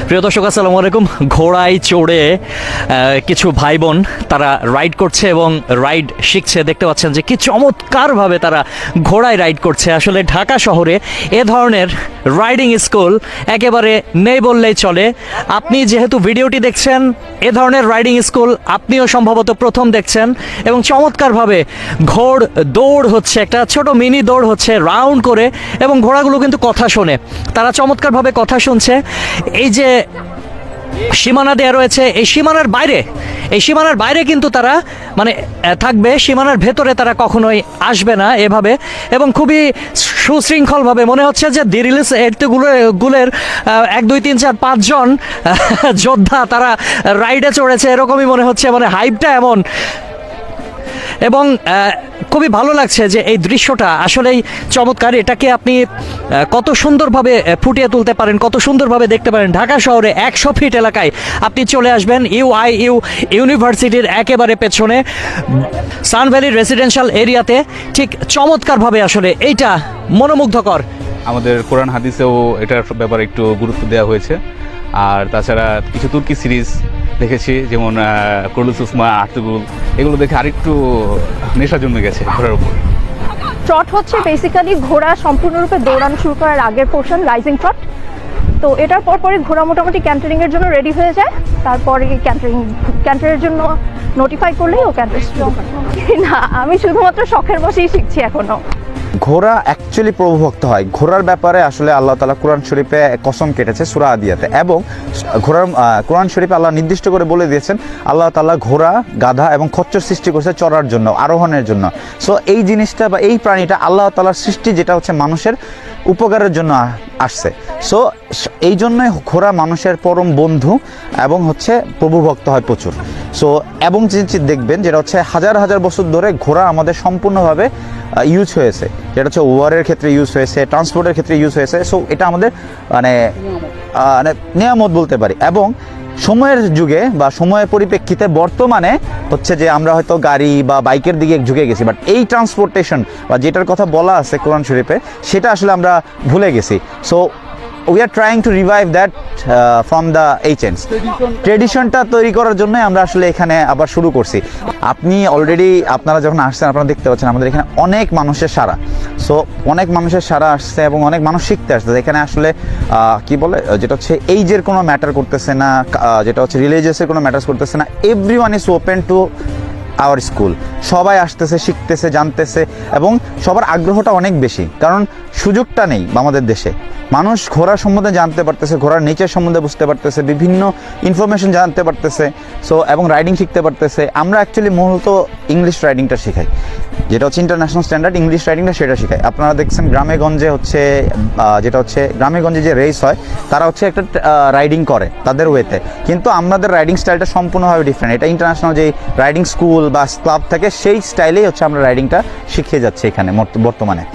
প্রিয় দর্শক আসসালামু আলাইকুম। ঘোড়ায় চড়ে কিছু ভাই বোন তারা রাইড করছে এবং রাইড শিখছে। দেখতে পাচ্ছেন যে কি চমৎকারভাবে তারা ঘোড়ায় রাইড করছে। আসলে ঢাকা শহরে এ ধরনের রাইডিং স্কুল একেবারে নেই বললেই চলে। আপনি যেহেতু ভিডিওটি দেখছেন, এ ধরনের রাইডিং স্কুল আপনিও সম্ভবত প্রথম দেখছেন এবং চমৎকারভাবে ঘোড় দৌড় হচ্ছে, একটা ছোট মিনি দৌড় হচ্ছে রাউন্ড করে, এবং ঘোড়াগুলো কিন্তু কথা শোনে, তারা চমৎকারভাবে কথা শুনছে। এই যে সীমানা দেওয়া রয়েছে, এই সীমানার বাইরে কিন্তু তারা মানে থাকবে, সীমানার ভেতরে তারা কখনোই আসবে না এভাবে। এবং খুবই সুশৃঙ্খলভাবে মনে হচ্ছে যে দিরিলিস গুলের 1 2 3 4 5 জন যোদ্ধা তারা রাইডে চড়েছে, এরকমই মনে হচ্ছে, মানে হাইপটা এমন। এবং খুবই ভালো লাগছে যে এই দৃশ্যটা আসলেই চমৎকার। এটাকে আপনি কত সুন্দরভাবে ফুটিয়ে তুলতে পারেন, কত সুন্দরভাবে দেখতে পারেন। ঢাকা শহরে 100 ফিট এলাকায় আপনি চলে আসবেন ইউআইইউ ইউনিভার্সিটির একেবারে পেছনে সান ভ্যালি রেসিডেন্সিয়াল এরিয়াতে। ঠিক চমৎকারভাবে আসলে এইটা মনোমুগ্ধকর। আমাদের কোরআন হাদিসেও এটার ব্যাপারে একটু গুরুত্ব দেওয়া হয়েছে। আর তাছাড়া কিছু তুর্কি সিরিজ দেখেছি, যেমন কুরুলুস উসমা, আর্তুগুল, এগুলো দেখে আরেকটু নেশা জন্মে গেছে ঘোড়ার উপর। ট্রট হচ্ছে বেসিক্যালি ঘোড়া সম্পূর্ণরূপে দৌড়ানো শুরু করার আগের পোর্শন, রাইজিং ট্রট। তো এটার পরে ঘোড়া মোটামুটি ক্যান্টারিংয়ের জন্য রেডি হয়ে যায়। তারপরে ক্যান্টারের জন্য নোটিফাই করলেই ও ক্যান্টার শুরু করে। না, আমি শুধুমাত্র শখের বসেই শিখছি এখনো। ঘোড়া অ্যাকচুয়ালি প্রভুভক্ত হয়। ঘোড়ার ব্যাপারে আসলে আল্লাহ তাআলা কোরআন শরীফে কসম কেটেছে সূরা আদিয়াতে, এবং কোরআন শরীফে আল্লাহ নির্দিষ্ট করে বলে দিয়েছেন আল্লাহ তাআলা ঘোড়া, গাধা এবং খচ্চর সৃষ্টি করেছে চড়ার জন্য, আরোহণের জন্য। সো এই জিনিসটা বা এই প্রাণীটা আল্লাহ তাআলার সৃষ্টি, যেটা হচ্ছে মানুষের উপকারের জন্য আসছে। সো এই জন্যই ঘোড়া মানুষের পরম বন্ধু এবং হচ্ছে প্রভুভক্ত হয় প্রচুর। সো এবং যে দেখবেন যেটা হচ্ছে হাজার হাজার বছর ধরে ঘোড়া আমাদের সম্পূর্ণভাবে ইউজ হয়েছে, যেটা হচ্ছে ওয়ারের ক্ষেত্রে ইউজ হয়েছে, ট্রান্সপোর্টের ক্ষেত্রে ইউজ হয়েছে। সো এটা আমাদের মানে নিয়ামত বলতে পারি। এবং সময়ের যুগে বা সময়ের পরিপ্রেক্ষিতে বর্তমানে হচ্ছে যে আমরা হয়তো গাড়ি বা বাইকের দিকে ঝুঁকে গেছি, বাট এই ট্রান্সপোর্টেশন বা যেটার কথা বলা আছে কোরআন শরীফে, সেটা আসলে আমরা ভুলে গেছি। So we are trying to revive that from the ancients. ট্রেডিশনটা তৈরি করার জন্যই আমরা আসলে এখানে আবার শুরু করছি। আপনি অলরেডি আপনারা যখন আসছেন আপনারা দেখতে পাচ্ছেন আমাদের এখানে অনেক মানুষের সারা। সো অনেক মানুষের সারা আসছে এবং অনেক মানুষ শিখতে আসছে। এখানে আসলে কি বলে, যেটা হচ্ছে এইজের কোনো ম্যাটার করতেছে না, যেটা হচ্ছে রিলিজিয়াসের কোনো ম্যাটার করতেছে না। Everyone is open to our school. সবাই আসতেছে, শিখতেছে, জানতেছে, এবং সবার আগ্রহটা অনেক বেশি, কারণ সুযোগটা নেই আমাদের দেশে। মানুষ ঘোড়া সম্বন্ধে জানতে পারতেছে, ঘোড়ার নেচার সম্বন্ধে বুঝতে পারতেছে, বিভিন্ন ইনফরমেশন জানতে পারতেছে, সো এবং রাইডিং শিখতে পারতেছে। আমরা অ্যাকচুয়ালি মূলত ইংলিশ রাইডিংটা শেখাই, যেটা হচ্ছে ইন্টারন্যাশনাল স্ট্যান্ডার্ড ইংলিশ রাইডিংটা, সেটা শেখাই। আপনারা দেখছেন গ্রামে গঞ্জে হচ্ছে যেটা হচ্ছে গ্রামে গঞ্জে যে রেস হয়, তারা হচ্ছে একটা রাইডিং করে তাদের ওয়েতে, কিন্তু আমাদের রাইডিং স্টাইলটা সম্পূর্ণভাবে ডিফারেন্ট। এটা ইন্টারন্যাশনাল যে রাইডিং স্কুল বা ক্লাব থাকে, সেই স্টাইলেই হচ্ছে আমরা রাইডিংটা শিখিয়ে যাচ্ছি এখানে বর্তমানে।